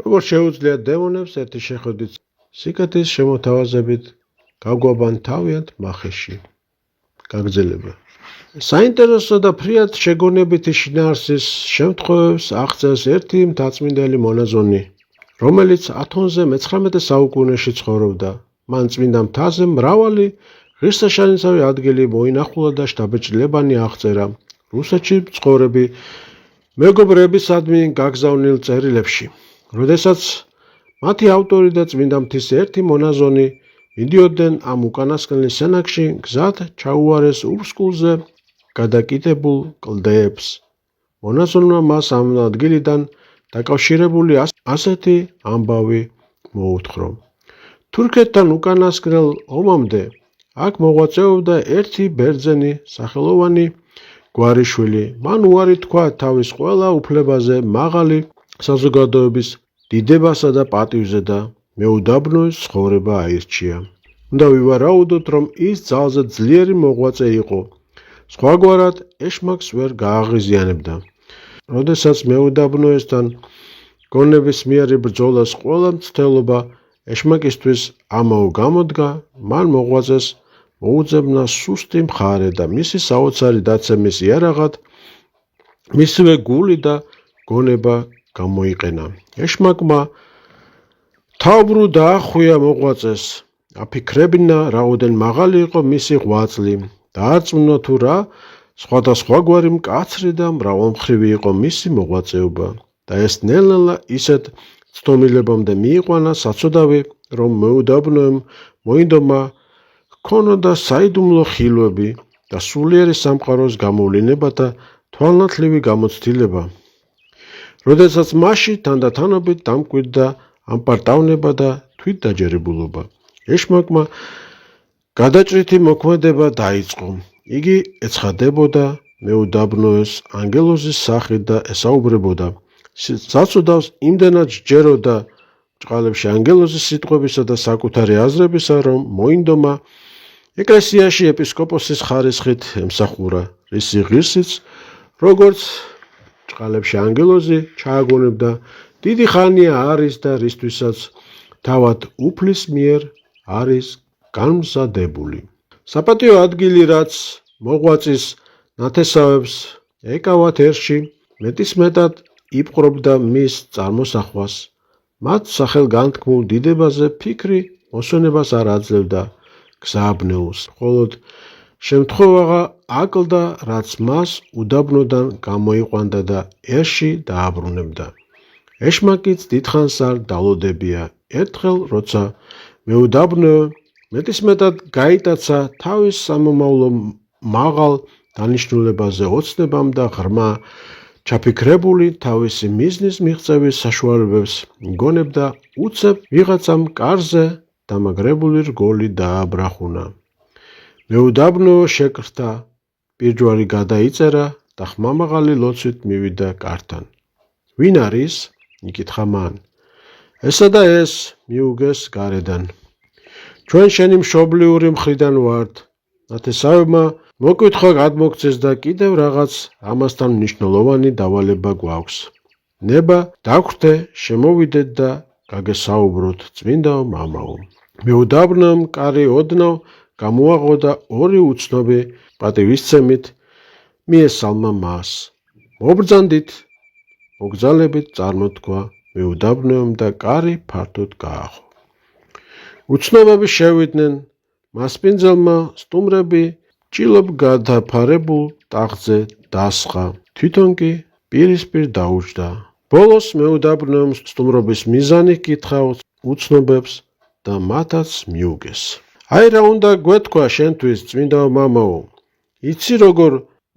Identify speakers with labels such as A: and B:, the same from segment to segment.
A: როგორ შეუძლიათ დემონებს ერთი შეხვედრით სიკეთის შემოთავაზებით გაგვაბან თავიანთ მახეში. გაგრძელება. საინტერესო და ფრიად შეგონებითი შინაარსის შემთხვევებს აღწევს ერთი მთაწმინდელი მონაზონი, რომელიც ათონზე მე-19 საუკუნეში ცხოვრობდა. მან წმინდა მთაზე მრავალი ღირსშესანიშნავი ადგილი მოინახულა და შთაბეჭდილებანი აღწერა რუსეთში მცხოვრები მეგობრებისადმი გაგზავნილ წერილებში. როდესაც მათი ავტორი და წმინდა მთის ერთი მონაზონი მიდიოდნენ ამ უკანასკნელის სენაკში, გზად ჩაუარეს ურსკულზე გადაკიდებულ კლდეებს. მონაზონმა მას ამ ადგილიდან დაკავშირებული ასეთი ამბავი მოუთხრა. თურქეთთან უკანასკნელ ომამდე აქ მოღვაწეობდა ერთი ბერძენი სახელოვანი გვარიშვილი. მან უარი თქვა თავის ყველა უფლებაზე, მაღალი საზოგადოების დიდებასა და პატივზე და მეუდაბნოის ცხოვრება აირჩია. უნდა ვივარაუდოთ, რომ ის ძალზე ძლიერი მოღვაწე იყო. სხვაგვარად ეშმაკს ვერ გააღიზიანებდა. როდესაც მეუდაბნოესთან გონებისმიერი ბრძოლას ყველა მცდელობა ეშმაკისთვის ამაო გამოდგა, მან მოღვაწეს მოუძებნა სუსტი მხარე და მისი საოცარი დაცემის იარაღად მისივე გული და გონება გამოიყენა. ეშმაკმა თავბრუ დაახვია მოღვაწეს, აფიქრებინა რაოდენ მაღალი იყო მისი ღვაწლი, დაარწმუნა თუ რა სხვადასხვაგვარი მკაცრი და მრავალმხრივი იყო მისი მოღვაწეობა და ეს ნელ-ნელა ისეთ ცდომილებამდე მიიყვანა საცოდავი, რომ მეუდაბნოემ მოინდომა ჰქონოდა საიდუმლო ხილვები და სულიერი სამყაროს გამოვლენა და თვალნათლივი გამოცდილება. როდესაც მასში თანდათანობით დამკვიდრდა ამპარტავნება და თვითდაჯერებულობა. ეშმაკმა გადაჭრითი მოქმედება დაიწყო. იგი ეცხადებოდა მეუდაბნოეს ანგელოზის სახით და ესაუბრებოდა. საცოდავს იმდენად სჯეროდა ბრჭყალებში ანგელოზის სიტყვებისა და საკუთარი აზრებისა, რომ მოინდომა ეკლესიაში ეპისკოპოსის ხარისხით ემსახურა, რისი ღირსიც, როგორც ბრჭყალებში ანგელოზი ჩააგონებდა, დიდი ხანია არის და რისთვისაც თავად უფლის მიერ არის განმზადებული. საპატიო ადგილი, რაც მოღვაწის ნათესავებს ეკავათ ერში, მეტისმეტად იპყრობდა მის წარმოსახვას. მათ სახელგანთქმულ დიდებაზე ფიქრი მოსვენებას არ აძლევდა გზააბნეულს, მხოლოდ შემთხვევა აკლდა, რაც მას უდაბნოდან გამოიყვანდა და ერში დააბრუნებდა. ეშმაკიც დიდხანს არ დალოდებია. ერთხელ, როცა მეუდაბნოე მეტისმეტად გაიტაცა თავის სამომავლო მაღალ დანიშნულებაზე ოცნებამ და ღრმა ჩაფიქრებული თავისი მიზნის მიღწევის საშუალებებს გონებდა, უცებ ვიღაცამ კარზე დამაგრებული რგოლი დააბრახუნა. მეუდაბნოე შეკრთა, პირჯვარი გადაიწერა და ხმამაღალი ლოცვით მივიდა კართან. ვინ არის? იკითხა მან. ესა და ეს, მიუგეს გარედან. ჩვენ შენი მშობლიური მხრიდან ვართ. ნათესავებმა მოკითხვა გადმოგცეს და კიდევ რაღაც ამასთან მნიშვნელოვანი დავალება გვაქვს. ნება დაგვხდე, შემოვიდეთ და გაგესაუბროთ, წმინდაო მამაო. მეუდაბნოემ კარი ოდნავ გამოაღო და ორი უცნობი პატივისცემით მიესალმა მას. მობრძანდით, მოგზალებით წარმოთქვა მეუდაბნოემ და კარი ფართოდ გააღო. უცნობები შევიდნენ, მასპინძელმა სტუმრები ჭილობ გადაფარებულ ტახტზე დასხა, თვითონ კი პირისპირ დაუჯდა. ბოლოს მეუდაბნოემ სტუმრობის მიზანი ჰკითხა უცნობებს და მათაც მიუგეს. აი რა უნდა გვეთქვა შენთვის, წმინდაო მამაო, იცი როგორ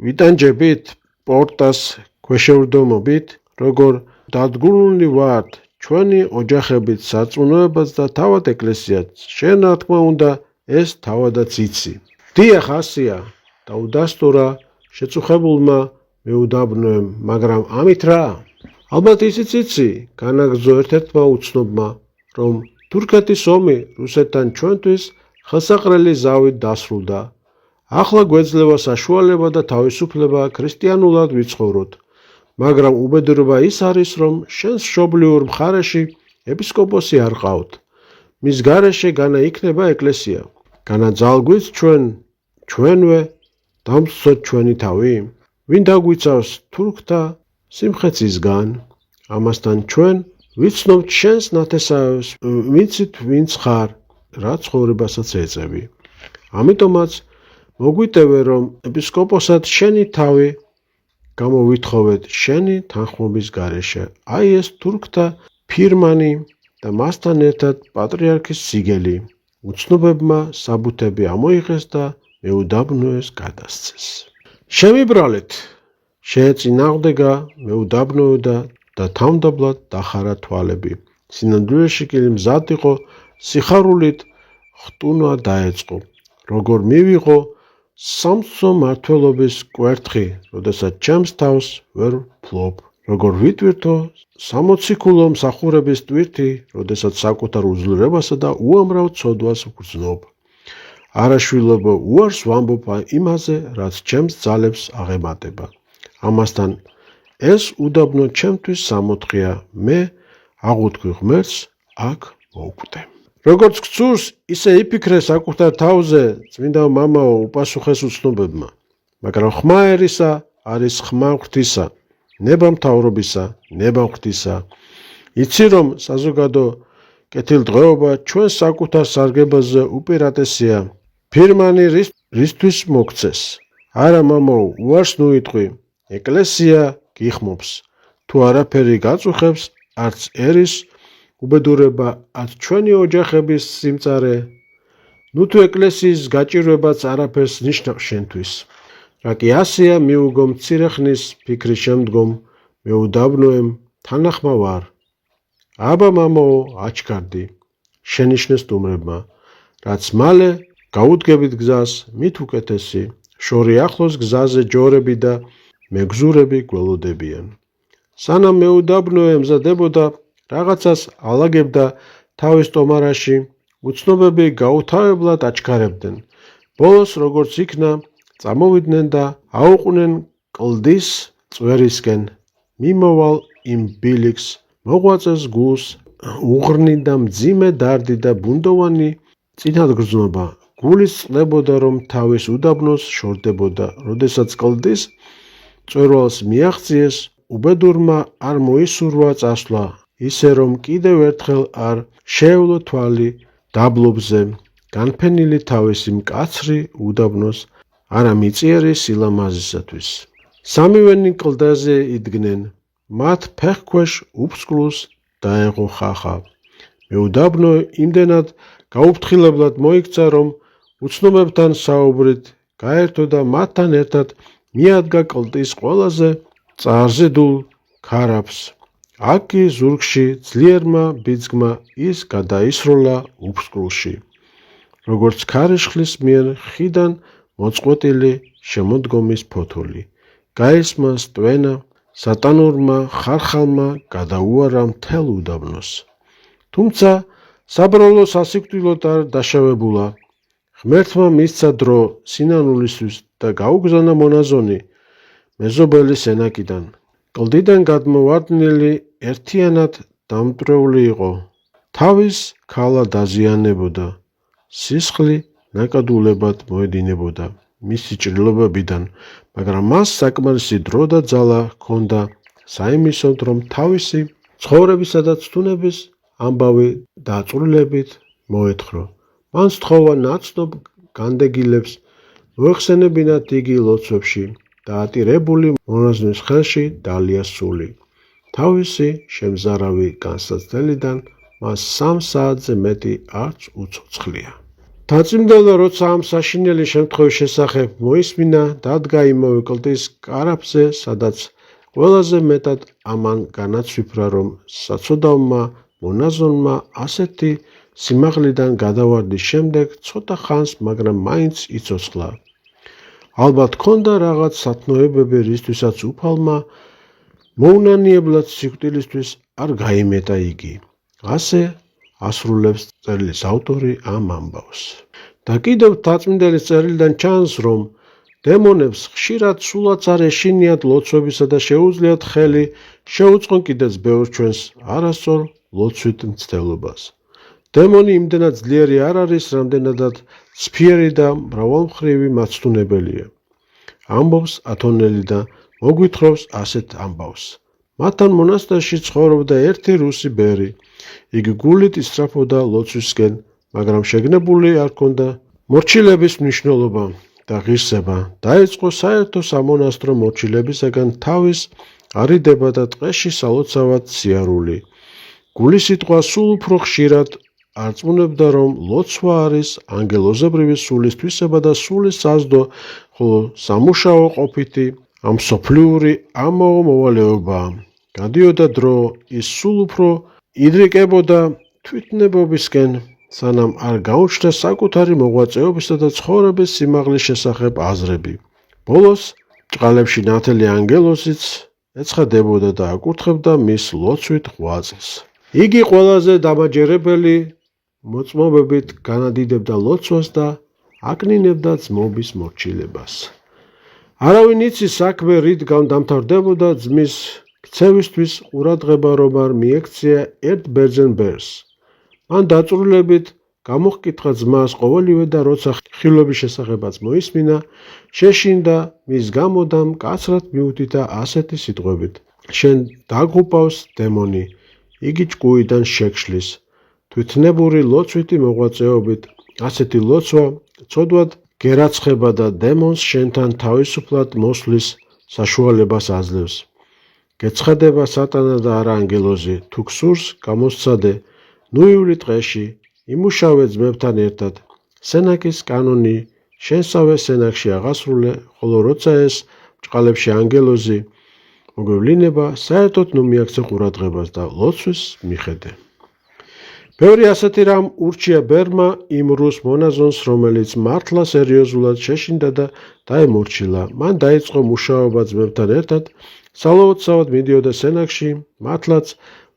A: ვიტანჯებით პორტას ქვეშევრდომობით, როგორ დადგმულნი ვართ ჩვენი ოჯახებით სარწმუნოებას და თავად ეკლესიაც, შენ რა თქმა უნდა ეს თავადაც იცი. დიახ, ასია, დაუდასტურა შეწუხებულმა მეუდაბნოემ, მაგრამ ამით რა? ალბათ ისიც იცი, განაგრძო ერთ-ერთმა უცნობმა, რომ თურქეთის ომი რუსეთთან ჩვენთვის ხელსაყრელი ზავით დასრულდა. ახლა გვეძლევა საშუალება და თავისუფლება ქრისტიანულად ვიცხოვროთ. მაგრამ უბედურება ის არის, რომ შენს მშობლიურ მხარეში ეპისკოპოსი არ ყავთ. მის გარეშე განა იქნება ეკლესია. განა ძალგვით ჩვენვე დამცოცოთ ჩვენი თავი? ვინ დაგვიცავს თურქთა სიმხეცისგან? ამასთან ჩვენ ვიცნობთ შენს ნათესავებს, ვიცით ვინც ხარ, რა ცხოვრებასაც ეწევი. ამიტომაც მოგვიტევე, რომ ეპისკოპოსად შენი თავი გამოვითხოვეთ შენი თანხმობის გარეშე. აი ეს თურქთა ფირმანი და მასთან ერთად პატრიარქის სიგელი. უცნობებმა საბუთები ამოიღეს და მეუდაბნოეს გადასცეს. შემიბრალეთ, შეეწინააღმდეგა მეუდაბნოოდა და თავმდაბლად დახარა თვალები. სინამდვილეში კი მზად იყო სიხარულით ხტუნვა დაეწყო. როგორ მივიღო სამწო მართლობის კვერთხი, როდესაც ჩემს თავს ვერ ვფლობ. როგორ ვიტვირთო სამოციქულო მსახურების ტვირთი, როდესაც საკუთარ უძლურებასა და უამრავ ცოდვას ვგრძნობ. არაშვილებო უარს ვამბობ იმაზე, რაც ჩემს ძალებს აღემატება. ამასთან ეს უდაბნო ჩემთვის სამოთხეა, მე აღუთქვი ღმერთს აქ მოვკვდე. როგორც გწურს, ისე იფიქრე საკუთარ თავზე, წმინდა მამაო, უპასუხეს უცნობებმა. მაგრამ ხმა ერისა არის ხმა ღვთისა, ნება მთავრობისა, ნება ღვთისა. იცი რომ საზოგადო კეთილდღეობა ჩვენ საკუთარ სარგებელზე უპირატესია. ფირმანი რისთვის მოგცეს? არა მამაო, უარს ნუიტყვი. ეკლესია გიხმობს. თუ არაფერი გაწუხებს, არც ერის უბედურება, არც ჩვენი ოჯახების სიმწარე, ნუ თუ ეკლესიის გაჭირვებაც არაფერს ნიშნავს შენთვის. რა კი ასეა მიუგო მცირე ხნის ფიქრის შემდგომ მეუდაბნოემ თანახმა ვარ. აბა მამაო, აჩქარდი, შენიშნეს სტუმრებმა, რაც მალე გაუდგებით გზას მით უკეთესი, შორი ახლოს გზაზე ჯორები და მეგზურები გველოდებიან. სანამ მეუდაბნოე მზადებოდა, რაღაცას ალაგებდა თავის ტომარაში, უცნობები გაუთავებლად აჩქარებდნენ. ბოლოს როგორც იქნა, წამოვიდნენ და აუყვნენ კლდის წვერისკენ. მიმოვალ იმ ბილიქს, მოღვაწეს გულს, უღრნიდა მძიმე დარდი და ბუნდოვანი წინათგრძნობა. გულის წყდებოდა, რომ თავის უდაბნოს შორდებოდა. როდესაც კლდის წვერვალს მიაღწიეს, უბედურმა არ მოისურვა წასვლა, ისე რომ კიდევ ერთხელ არ შეევლო თვალი დაბლობზე, განფენილი თავისი მკაცრი უდაბნოს არა მიწიერი სილამაზისათვის. სამივენი კლდეზე იდგნენ, მათ ფეხქვეშ უფსკვლუს დაეღო ხახა. მეუდაბნო იმდენად გაუფრთხილებლად მოიქცა, რომ უცნობებთან საუბრით გაერთო და მათთან ერთად მიადგა კლდის ყველაზე წარზედულ ქარაფს. აქ ზურგში ძლიერმა ბიძგმა ის გადაისროლა უფსკვლუში. როგორც ქარიშხლის მიერ ხიდან მოწყვეტილი შემოდგომის ფოთოლი. გაისმა სტვენა, სატანურმა ხარხალმა გადაუარა მთელ უდაბნოს. თუმცა საბრალო სასიკვდილოდ არ დაშავებულა. ღმერთმა მისცა დრო სინანულისთვის და გაუგზავნა მონაზონი მეზობელი სენაკიდან. კლდიდან გადმოვარდნილი ერთიანად დამტვრეული იყო. თავის ქალა დაზიანებოდა. სისხლი ნაკადულებად მოედინებოდა მისი ჭრილობებიდან, მაგრამ მას საკმარისი დრო და ძალა ჰქონდა საიმისოდ, რომ თავისი ცხოვრებისა და ცდუნების ამბავი დაწვრილებით მოეთხრო. მან სთხოვა ნაცნობ განდეგილებს მოეხსენებინათ იგი ლოცვებში და ატირებული მონაზონის ხელში დალია სული. თავისი შემზარავი განსაცდელიდან მას 3 საათზე მეტი არც უცოცხლია. დაწმინდალა როცა ამ საშინელი შემთხვევის შესახებ მოისმინა, დადგა იმავე კლდის კარაფზე, სადაც ყველაზე მეტად ამან განაცვიფრა, რომ საცოდავმა მონაზონმა ასეთი სიმაღლიდან გადავარდის შემდეგ ცოტა ხანს, მაგრამ მაინც იცოცხლა. ალბათ ჰქონდა რაღაც სათნოებები, რისთვისაც უფალმა მოუნანიებლად სიკვდილისთვის არ გაიმეტა იგი. ასე ასრულებს წერილის ავტორი ამ ამბავს. და კიდევ დაწმინდელის წერილიდან ჩანს, რომ დემონებს ხშირად სულაც არ ეშინიათ ლოცვებისა და შეუძლიათ ხელი შეუწყონ კიდეც ბევრ ჩვენს არასწორ ლოცვით მცდელობას. დემონი იმდენად ძლიერი არ არის, რამდენადაც ცფიერი და მრავალმხრივი მაცდუნებელია. ამბობს ათონელი და მოგვითხრობს ასეთ ამბავს. მათთან მონასტერში ცხოვრობდა ერთი რუსი ბერი. იგი გულით ისწრაფოდა ლოცვისკენ, მაგრამ შეგნებული არ ჰქონდა მორჩილების მნიშვნელობა და ღირსება. დაიწყო საერთო სამონასტრო მორჩილებისაგან თავის არიდება და ტყეში სალოცავად სიარული. გულის სიტყვა სულ უფრო ხშირად არწმუნებდა, რომ ლოცვა არის ანგელოზებრივი სულის თვისება და სულის საზდო, ხოლო სამუშაო ყოფითი ამ სოფლიური ამაო მოვალეობაა. გადიოდა დრო, ის სულ უფრო იდრიკებოდა თვითნებობისკენ, სანამ არ გაუჩნდა საკუთარი მოღვაწეობისა და ცხოვრების სიმაღლის შესახებ აზრები. ბოლოს ჭყალებში ნათელი ანგელოზიც ეცხადებოდა და აკურთხებდა მის ლოცვით ღვაწლს. იგი ყველაზე დამაჯერებელი მოწმობებით განადიდებდა ლოცვას და აკნინებდა ძმობის მორჩილებას. არავინ იცის საქმე რით დამთავრდებოდა ძმის ქცევისთვის ყურადღება რომ არ მიექცია ერთ ბერძენ ბერს. მან დაწვრილებით გამოჰკითხა ძმას ყოველივე და როცა ხილობის შესახებაც მოისმინა, შეშინდა მის გამო და მკაცრად მიუთითა ასეთი სიტყვებით: შენ დაგუპავს დემონი, იგი ჭკუიდან შეგშლის. თვითნებური ლოცვითი მოღვაწეობით ასეთი ლოცვა ცოდვად გერაცხება და დემონს შენთან თავისუფლად მოსვლის საშუალებას აძლევს. გეცხადება სატანა და არა ანგელოზი, თუ გსურს გამოსცადე, ნუიული ტყეში, იმუშავე ძმებთან ერთად. სენაკის კანონი შენსავე სენაკში აღასრულე, ხოლო როცა ეს ჭყალებში ანგელოზი მოგვევლინება, საერთოდ ნუ მიაქცე ყურადღებას და ლოცვის მიხედე. ბევრი ასეთი რამ ურჩია ბერმა იმ რუს მონაზონს, რომელიც მართლა სერიოზულად შეშინდა და დაემორჩილა. მან დაიწყო მუშაობა ძმებთან ერთად, სალოცავად მიდიოდა სენაკში, მართლაც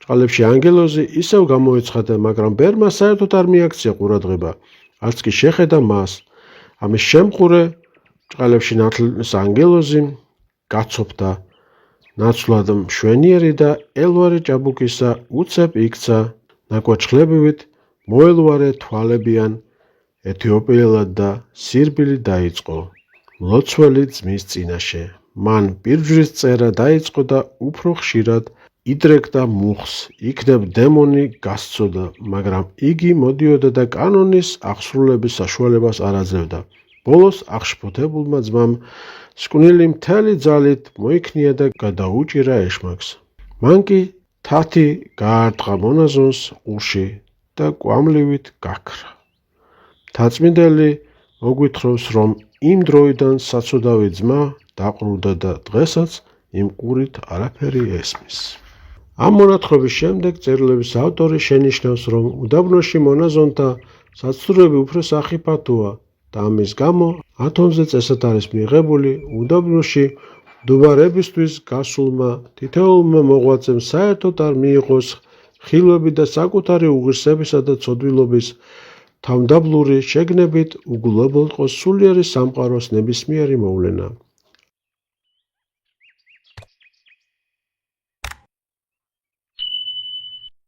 A: ჭყალებში ანგელოზი ისევ გამოეცხადა, მაგრამ ბერმა საერთოდ არ მიაქცია ყურადღება, არც კი შეხედა მას. ამის შემყურე ჭყალებში ნათლის ანგელოზი გაცოფდა ნაცვლად მშვენიერი და ელვარი ჭაბუკისა უცებ იქცა, ნაკვაჩხლებივით მოელვარე თვალებიან ეთიოპიელად და სირბილი დაიწყო მლოცველი ძმის წინაშე. მან პირჯვრის წერა დაიწყო და უფრო ხშირად იდრეკდა მუხს, იქნებ დემონი გასწოდა, მაგრამ იგი მოდიოდა და კანონის აღსრულების საშუალებას არ აძლევდა. ბოლოს აღშფოთებულმა ძმამ სკვნილი მთელი ძალით მოიქნია და გადაუჭირა ეშმაკს. მან კი თათი გაარტყა მონაზონს ყურში და კვამლივით გაქრა. თაწმინდელი მოგვითხრობს, რომ იმ დროიდან საცოდავი ძმა დაყრუდა და დღესაც იმ ყურით არაფერი ესმის. ამ მონათხრობის შემდეგ წერილების ავტორი შენიშნავს, რომ უდაბნოში მონაზონთა საცდურები უფრო სახიფათოა და ამის გამო ათონზე წესად არის მიღებული უდაბნოში მდუბარებისთვის გასულმა თითოეულმა მოღვაწემ საერთოდ არ მიიღოს ხილვები და საკუთარი უღირსებისა და ცოდვილობის თავდაბლური შეგნებით უგულებელყოს სულიერი სამყაროს ნებისმიერი მოვლენა.